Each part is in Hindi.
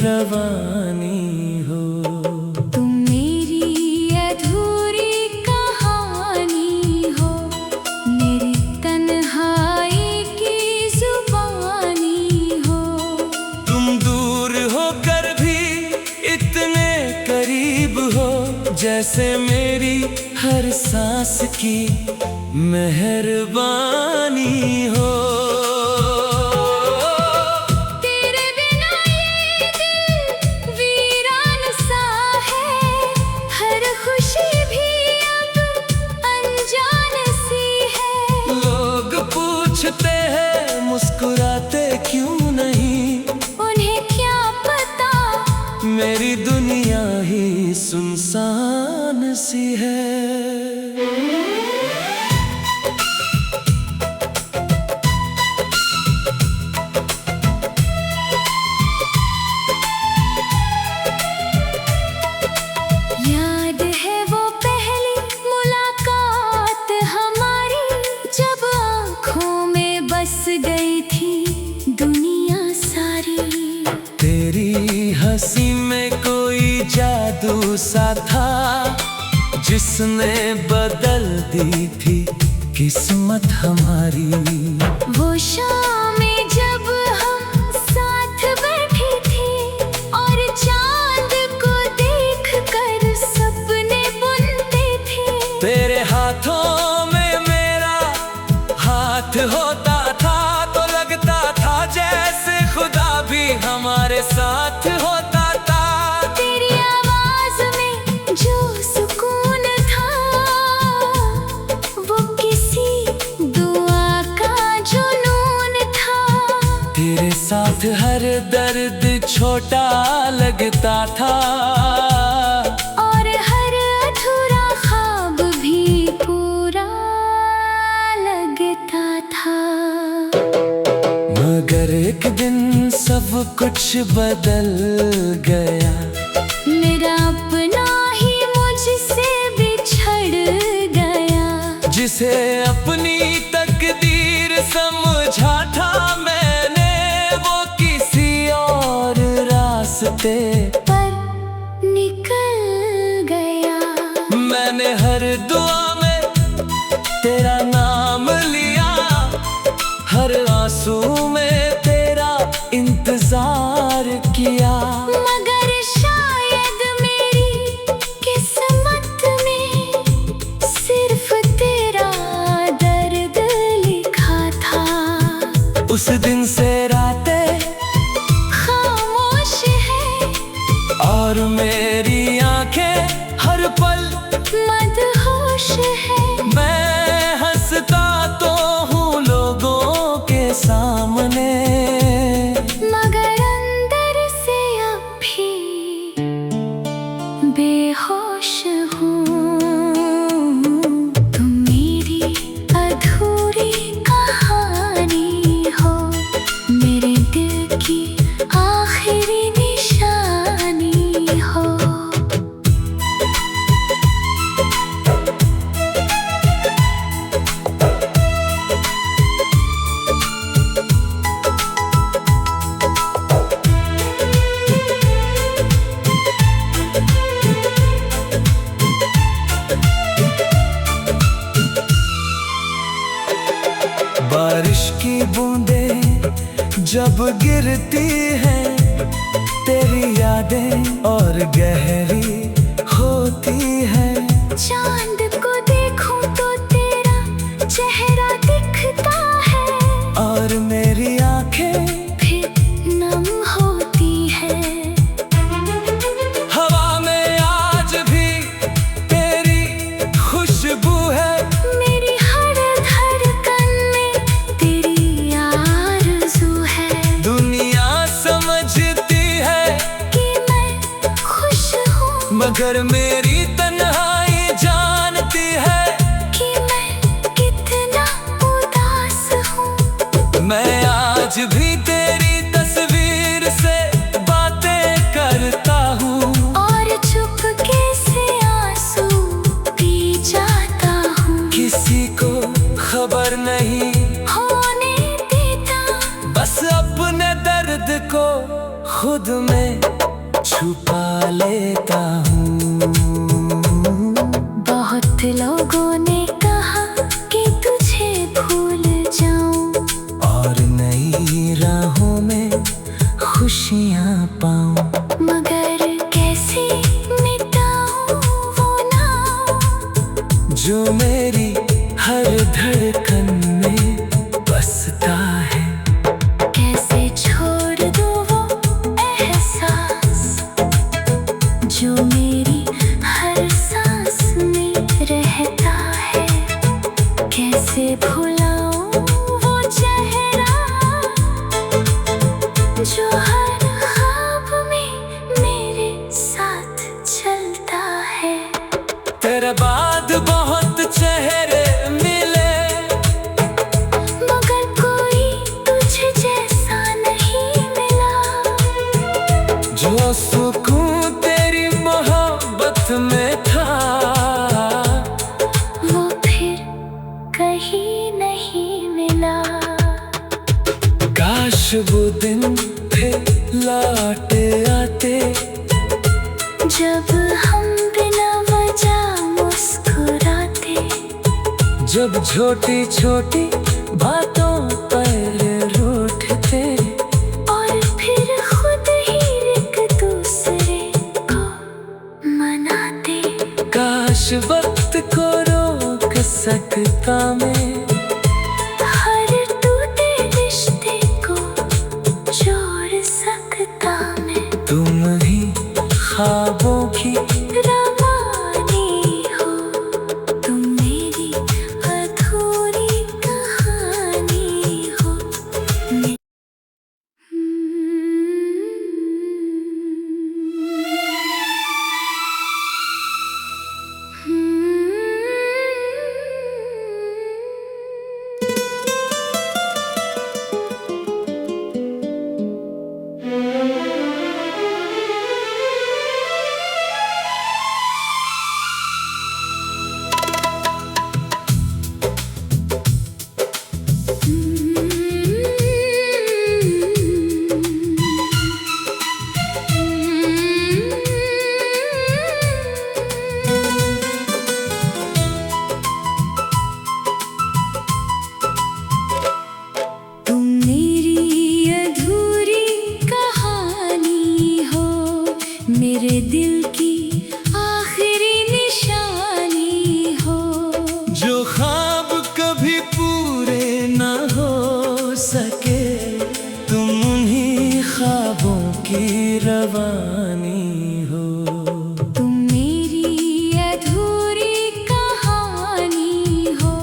रवानी हो। तुम मेरी अधूरी कहानी हो, मेरी तन्हाई की जुबानी हो। तुम दूर होकर भी इतने करीब हो, जैसे मेरी हर सांस की मेहरबानी हो। तेरे बिना ये दिल वीरान सा है, हर खुशी भी अब अनजान सी है। लोग पूछते हैं मुस्कुराते क्यों नहीं, उन्हें क्या पता मेरी दुनिया ही सुनसान सी है। याद है वो पहली मुलाकात हमारी, जब आँखों में बस गई थी दुनिया सारी। तेरी हंसी में कोई जादू सा था, जिसने बदल दी थी किस्मत हमारी। वो शामें जब हम साथ बैठी थी, और चांद को देख कर सपने बुनते थे। तेरे हाथों में मेरा हाथ होता था, तो लगता था जैसे खुदा भी हमारे साथ होता था। तेरी आवाज में जो सुकून था, वो किसी दुआ का जुनून था। तेरे साथ हर दर्द छोटा लगता था, और हर अधूरा ख्वाब भी पूरा लगता था। मगर एक दिन सब कुछ बदल गया, मेरा अपना ही मुझसे बिछड़ गया। जिसे अपनी तकदीर समझा था मैंने, वो किसी और रास्ते पर निकल गया। मैंने हर दुआ में तेरा नाम लिया, हर आंसू में तेरा इंतजार किया। मगर शायद मेरी किस्मत में सिर्फ तेरा दर्द लिखा था। उस दिन से रातें खामोश है, और मेरी आंखें हर पल मदहोश है। मैं हंसता तो हूँ लोगों के सामने, मगर अंदर से अब भी बेहोश हूँ। तुम मेरी अधूरी कहानी हो, मेरे दिल की आखिरी निशानी हो। बारिश की बूंदें जब गिरती हैं, तेरी यादें और गहरी होती हैं। चांद को देखूं तो तेरा चेहरा दिखता है, और मेरी आंखें फिर नम होती है। हवा में आज भी तेरी खुशबू है, मेरी हर धड़कन में तेरी आरज़ू है। दुनिया समझती है कि मैं खुश हूँ, मगर मेरी तन्हाई जानती है कि मैं कितना उदास हूँ। मैं आज भी तेरी तस्वीर से बातें करता हूँ, और चुपके से आंसू पी जाता हूँ। किसी को खबर नहीं होने देता, बस अपने दर्द को खुद में छुपा लेता हूँ। बहुत लोगों ने कहा कि तुझे भूल जाऊं, और नई राहों में खुशियाँ पाऊं, मगर कैसे मिटाऊं वो नाम जो मेरी हर धड़कन में बसता है। कैसे छोड़ दूं वो एहसास जो मेरी हर सांस में रहता है। कैसे भुलाऊं वो चेहरा जो हर ख्वाब में मेरे साथ चलता है। तेरे बाद बहुत चेहरे मिले, मगर कोई तुझ जैसा नहीं मिला। जो सुकून तेरी मोहब्बत में था, वो फिर कहीं नहीं मिला। काश वो दिन फिर लौट आते, जब हम बिना वजह मुस्कुराते, जब छोटी छोटी बातों पर रूठते, और फिर खुद ही एक दूसरे को मनाते। काश वक्त को रोक सकता मैं, हर टूटे रिश्ते को जोड़ सकता मैं। तुम ही ख्वाबों की रवानी हो, तुम मेरी अधूरी कहानी हो। तुम मेरी अधूरी कहानी हो, मेरे दिल की आखिरी निशानी हो। जो ख्वाब कभी पूरे न हो सके, तुम उन्हीं ख्वाबों की रवानी हो। तुम मेरी अधूरी कहानी हो,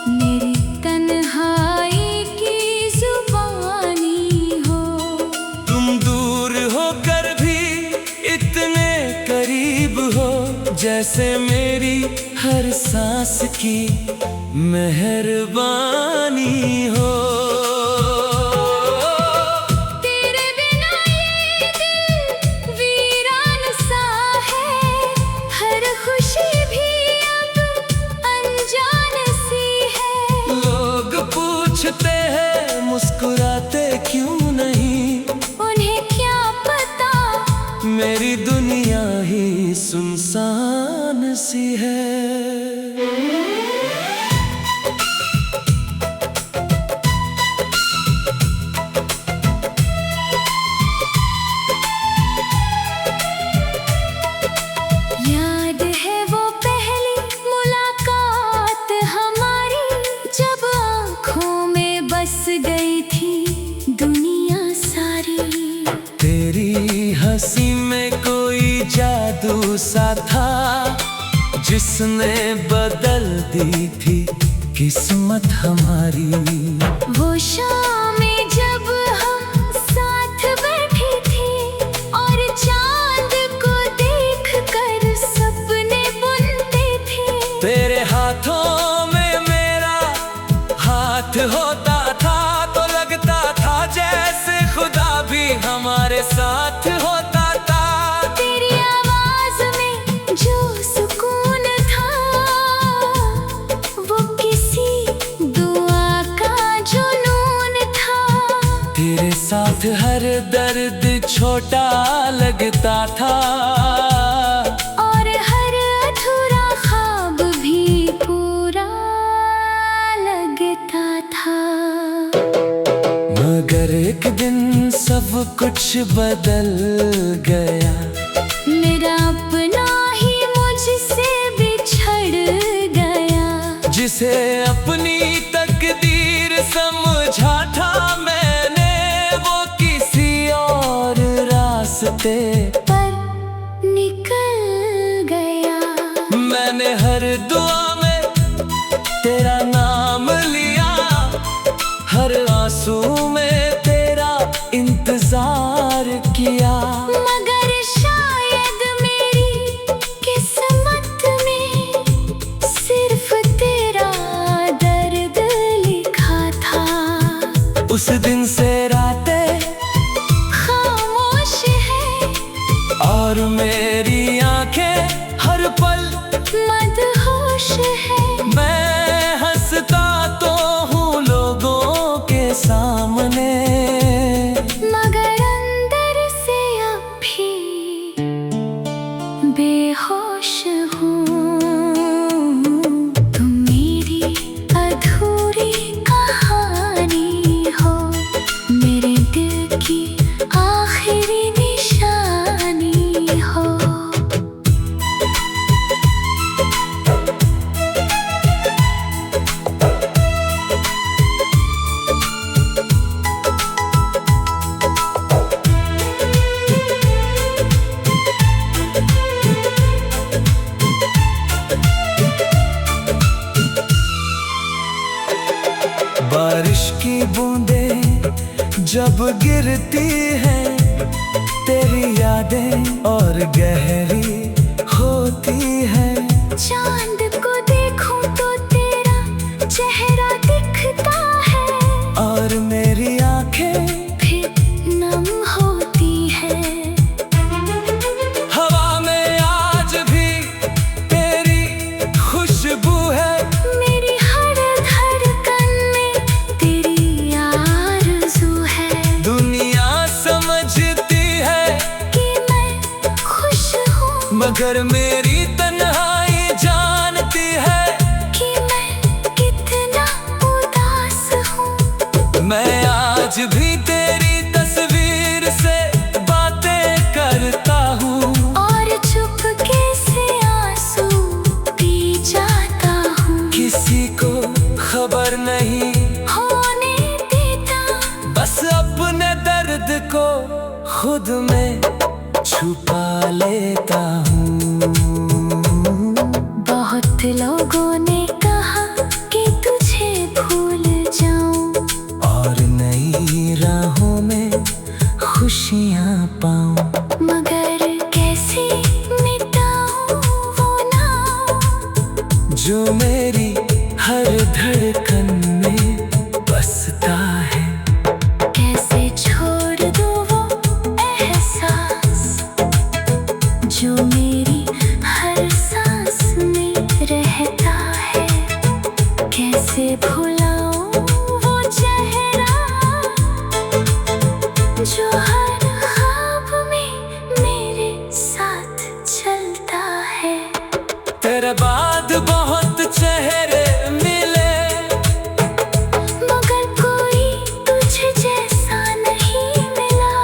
मेरी तन्हाई की जुबानी हो। तुम दूर होकर भी इतने करीब हो, जैसे मेरी हर सांस की मेहरबानी हो। तेरे बिना ये दिल वीरान सा है, हर खुशी भी अब अनजान सी है। लोग पूछते हैं मुस्कुराते क्यों नहीं, उन्हें क्या पता मेरी दुनिया ही सुनसान सी है। याद है वो पहली मुलाकात हमारी, जब आँखों में बस गई थी दुनिया सारी। तेरी हंसी में कोई जादू सा था, जिसने बदल दी थी किस्मत हमारी। वो शामें जब हम साथ बैठी थी, और चांद को देख कर सपने बुनते थे। तेरे हाथों में मेरा हाथ होता था, तो लगता था जैसे खुदा भी हमारे साथ होता था। तेरी आवाज में जो सुकून था, वो किसी दुआ का जुनून था। साथ हर दर्द छोटा लगता था, और हर अधूरा ख्वाब भी पूरा लगता था। मगर एक दिन सब कुछ बदल गया, मेरा अपना ही मुझसे बिछड़ गया। जिसे अपनी तकदीर समझा था मैंने, वो किसी और रास्ते पर निकल गया। मैंने हर दुआ में तेरा नाम लिया, हर आंसू में तेरा इंतजार किया। मगर शायद मेरी किस्मत में सिर्फ तेरा दर्द लिखा था। उस दिन से रातें खामोश है, और मेरी आंखें हर पल मदहोश है। मैं हंसता तो हूँ लोगों के सामने, मगर अंदर से अब भी बेहोश हूँ। तुम मेरी अधूरी कहानी हो, मेरे दिल की आखिरी निशानी हो। बारिश की बूंदें जब गिरती हैं, तेरी यादें और गहरी होती हैं। चांद को देखूं तो तेरा चेहरा दिखता है, और मेरी आंखें फिर नम होती है। हवा में आज भी तेरी खुशबू है, मेरी हर धड़कन में तेरी आरज़ू है। दुनिया समझती है कि मैं खुश हूँ, मगर मेरी तन्हाई जानती है कि मैं कितना उदास हूँ। मैं आज भी तेरी तस्वीर से बातें करता हूँ, और चुपके से आंसू पी जाता हूँ। किसी को खबर नहीं होने देता, बस अपने दर्द को खुद में छुपा लेता हूँ। बहुत लोगों ने कहा कि तुझे भूल जाऊं, और नई राहों में खुशियाँ पाऊँ। मगर कैसे मिटाऊं वो नाम जो मेरी हर धड़कन में बसता है। कैसे छोड़ दूं वो एहसास जो मेरी हर सांस में रहता है। कैसे भुलाऊं वो चेहरा जो हर ख्वाब में मेरे साथ चलता है। तेरे बाद बहुत चेहरे मिले, मगर कोई तुझे जैसा नहीं मिला।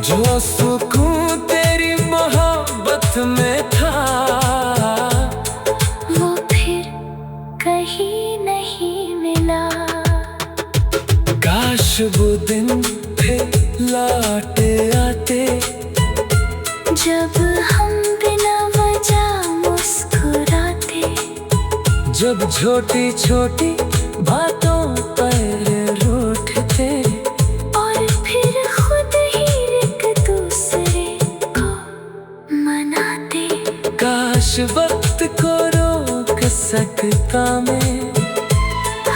जो सुकून तेरी मोहब्बत में था, वो फिर कहीं नहीं मिला। काश वो दिन फिर लौट आते, जब हम बिना वजह मुस्कुराते, जब छोटी छोटी बातों पर रूठते, और फिर खुद ही एक दूसरे को मनाते। काश वक्त को रोक सकता मैं,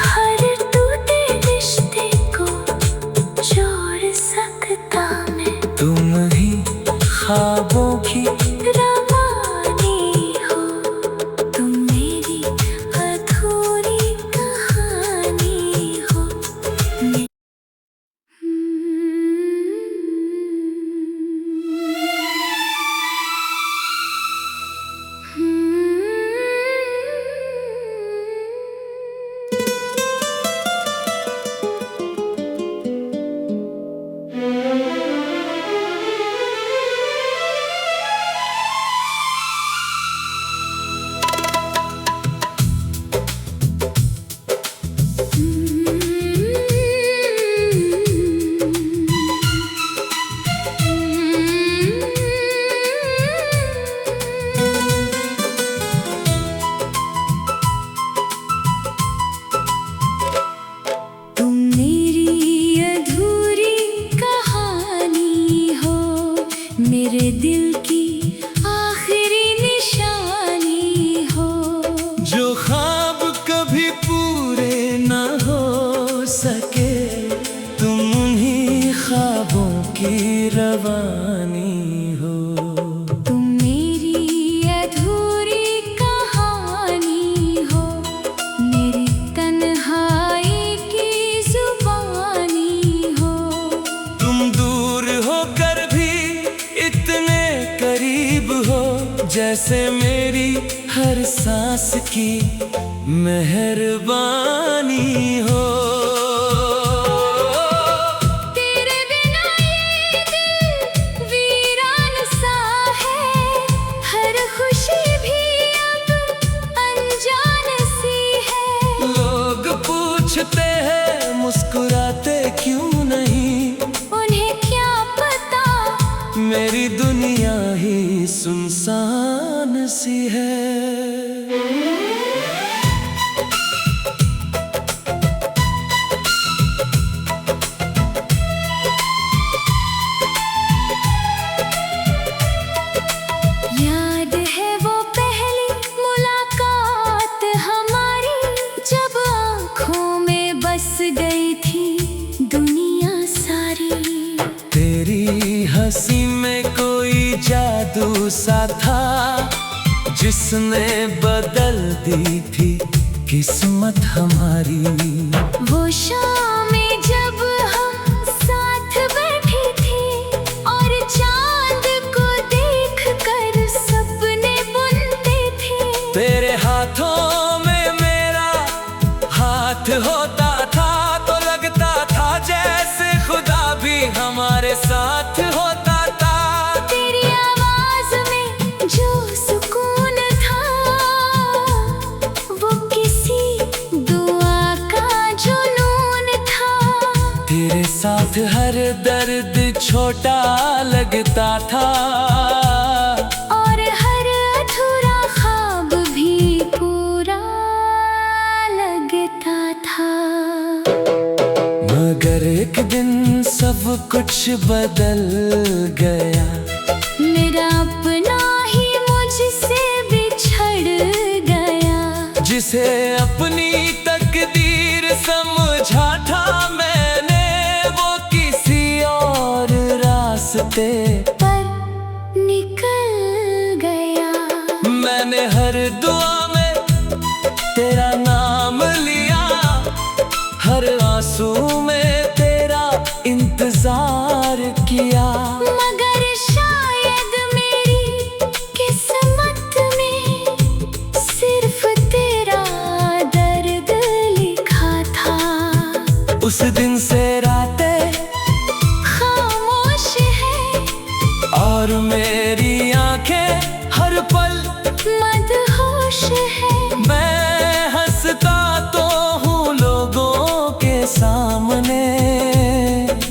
हर टूटे रिश्ते को जोड़ सकता मैं। तुम ही ख्वाबों की रवानी हो, तुम मेरी अधूरी कहानी हो। की रवानी हो। तुम मेरी अधूरी कहानी हो, मेरी तन्हाई की जुबानी हो। तुम दूर होकर भी इतने करीब हो, जैसे मेरी हर सांस की मेहरबानी हो। तेरे बिना ये दिल वीरान सा है, हर खुशी भी अब अनजान सी है। लोग पूछते हैं मुस्कुराते क्यों नहीं, उन्हें क्या पता मेरी दुनिया ही सुनसान सी है। याद है वो पहली मुलाकात हमारी, जब आँखों में बस गई थी दुनिया सारी। तेरी हंसी में कोई जादू सा था, जिसने बदल दी थी किस्मत हमारी। वो शामें जब हम साथ बैठी थी, और चांद को देखकर सपने बुनते थे। तेरे हाथों में मेरा हाथ होता था, तो लगता था जैसे खुदा भी हमारे साथ होता था। तेरी आवाज में जो सुकून था, वो किसी दुआ का जुनून था। तेरे साथ हर दर्द छोटा लगता था, और हर अधूरा ख्वाब भी पूरा लगता था। मगर एक दिन सब कुछ बदल गया। मेरा अपना ही मुझसे बिछड़ गया। जिसे अपनी तकदीर समझा था मैंने, वो किसी और रास्ते पर निकल गया। मैंने हर दुआ में तेरा नाम लिया, हर आंसू में तेरा इंतजार किया। मगर शायद मेरी किस्मत में सिर्फ तेरा दर्द लिखा था। उस दिन से रातें खामोश है, और मेरी आंखें हर पल मदहोश है। मैं हंसता तो हूँ लोगों के सामने,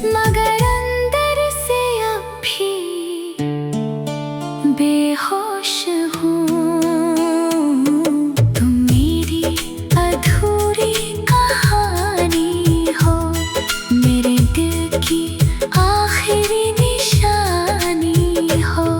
मगर अंदर से अब भी बेहोश हूँ। तुम मेरी अधूरी कहानी हो, मेरे दिल की आखिरी निशानी हो।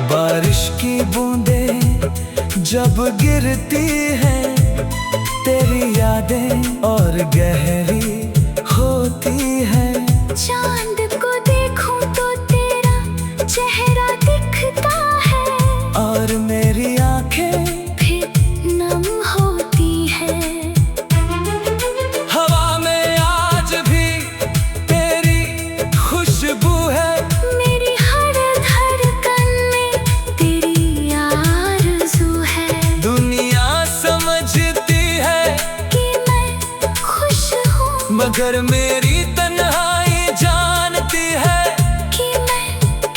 बारिश की बूंदें जब गिरती हैं, तेरी यादें और गहरी होती हैं। चांद को देखूं तो तेरा चेहरा दिखता है, और मेरी आंखें फिर नम होती है। हवा में आज भी तेरी खुशबू है, मेरी हर धड़कन में तेरी आरज़ू है। दुनिया समझती है कि मैं खुश हूँ, मगर मेरी तन्हाई जानती है कि मैं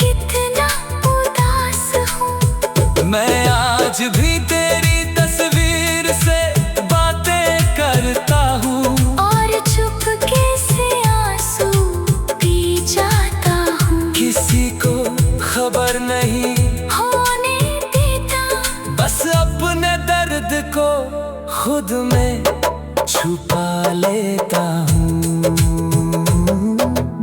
कितना उदास हूँ। मैं आज भी तेरी तस्वीर से बातें करता हूँ, और चुपके से आंसू पी जाता हूँ। किसी को खबर नहीं होने देता, बस अपने दर्द को खुद में छुपा लेता हूँ।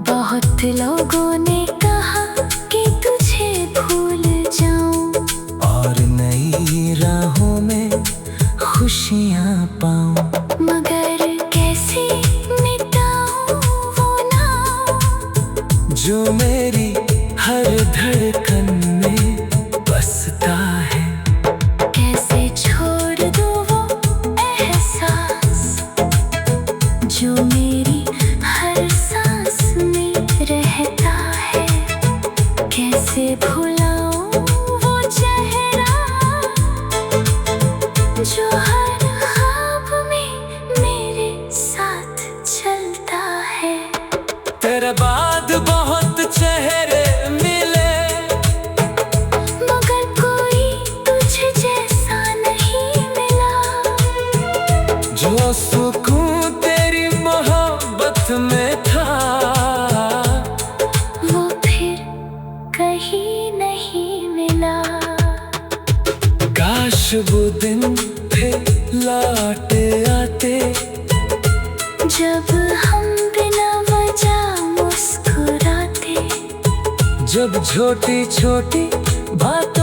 बहुत लोगों ने कहा कि तुझे भूल जाऊं, और नई राहों में खुशियाँ पाऊं। मगर कैसे मिटाऊं वो नाम जो मेरी हर धड़कन में बसता है। कैसे छोड़ दूं वो एहसास जो मेरी हर सांस में रहता है। कैसे भुलाऊं वो चेहरा जो हर ख्वाब में मेरे साथ चलता है। तेरे बाद बहुत चेहरे मिले, मगर कोई तुझ जैसा नहीं मिला। जो सुकून तेरी मोहब्बत में था वो फिर कहीं नहीं मिला। काश वो दिन फिर लौटे आते, जब हम बिना वजह मुस्कुराते, जब छोटी छोटी बातें